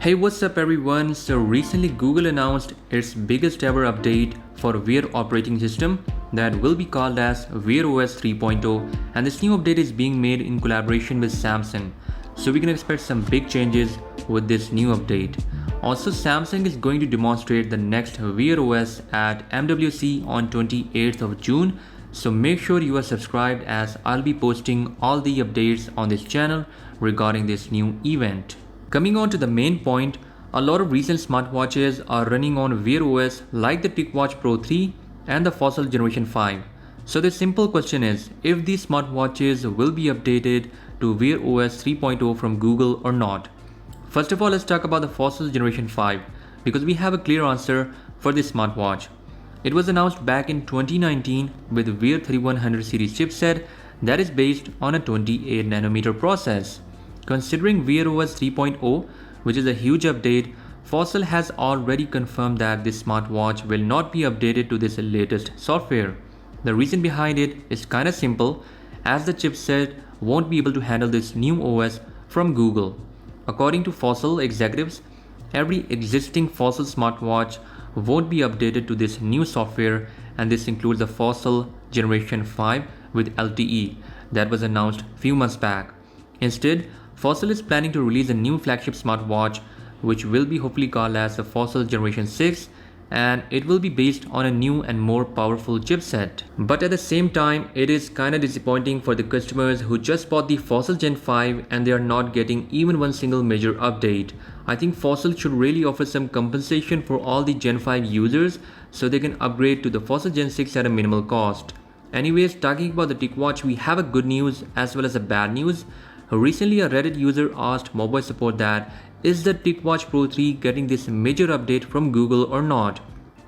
Hey, what's up everyone? So recently Google announced its biggest ever update for Wear operating system that will be called as Wear OS 3.0, and this new update is being made in collaboration with Samsung. So we can expect some big changes with this new update. Also, Samsung is going to demonstrate the next Wear OS at MWC on 28th of June. So make sure you are subscribed, as I'll be posting all the updates on this channel regarding this new event. Coming on to the main point, a lot of recent smartwatches are running on Wear OS like the Tic Watch Pro 3 and the Fossil Generation 5. So the simple question is if these smartwatches will be updated to Wear OS 3.0 from Google or not. First of all, let's talk about the Fossil Generation 5 because we have a clear answer for this smartwatch. It was announced back in 2019 with Wear 3100 series chipset that is based on a 28nm process. Considering Wear OS 3.0, which is a huge update, Fossil has already confirmed that this smartwatch will not be updated to this latest software. The reason behind it is kinda simple, as the chipset won't be able to handle this new OS from Google. According to Fossil executives, every existing Fossil smartwatch won't be updated to this new software, and this includes the Fossil Generation 5 with LTE that was announced few months back. Instead, Fossil is planning to release a new flagship smartwatch which will be hopefully called as the Fossil Generation 6, and it will be based on a new and more powerful chipset. But at the same time, it is kinda disappointing for the customers who just bought the Fossil Gen 5 and they are not getting even one single major update. I think Fossil should really offer some compensation for all the Gen 5 users so they can upgrade to the Fossil Gen 6 at a minimal cost. Anyways, talking about the Tic Watch, we have a good news as well as a bad news. Recently, a Reddit user asked mobile support that is the Tic Watch Pro 3 getting this major update from Google or not?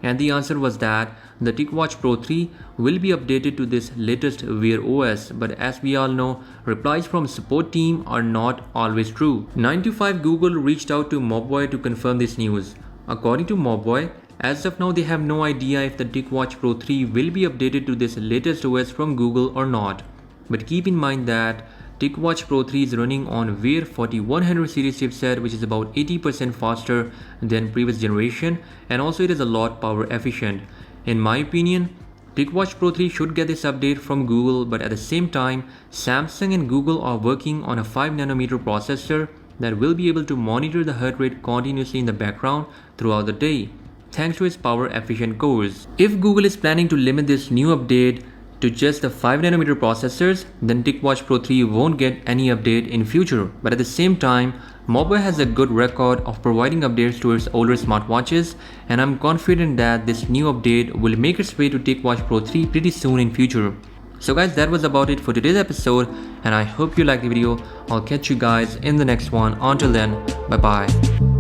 And the answer was that the Tic Watch Pro 3 will be updated to this latest Wear OS, but as we all know, replies from support team are not always true. 9to5 Google reached out to Mobboy to confirm this news. According to Mobboy, as of now they have no idea if the Tic Watch Pro 3 will be updated to this latest OS from Google or not. But keep in mind that Tic Watch Pro 3 is running on Wear 4100 series chipset, which is about 80% faster than previous generation, and also it is a lot power efficient. In my opinion, Tic Watch Pro 3 should get this update from Google, but at the same time, Samsung and Google are working on a 5nm processor that will be able to monitor the heart rate continuously in the background throughout the day, thanks to its power efficient cores. If Google is planning to limit this new update to just the 5nm processors, then Tic Watch Pro 3 won't get any update in future. But at the same time, Mobile has a good record of providing updates to its older smartwatches, and I'm confident that this new update will make its way to Tic Watch Pro 3 pretty soon in future. So guys, that was about it for today's episode, and I hope you liked the video. I'll catch you guys in the next one. Until then, bye bye.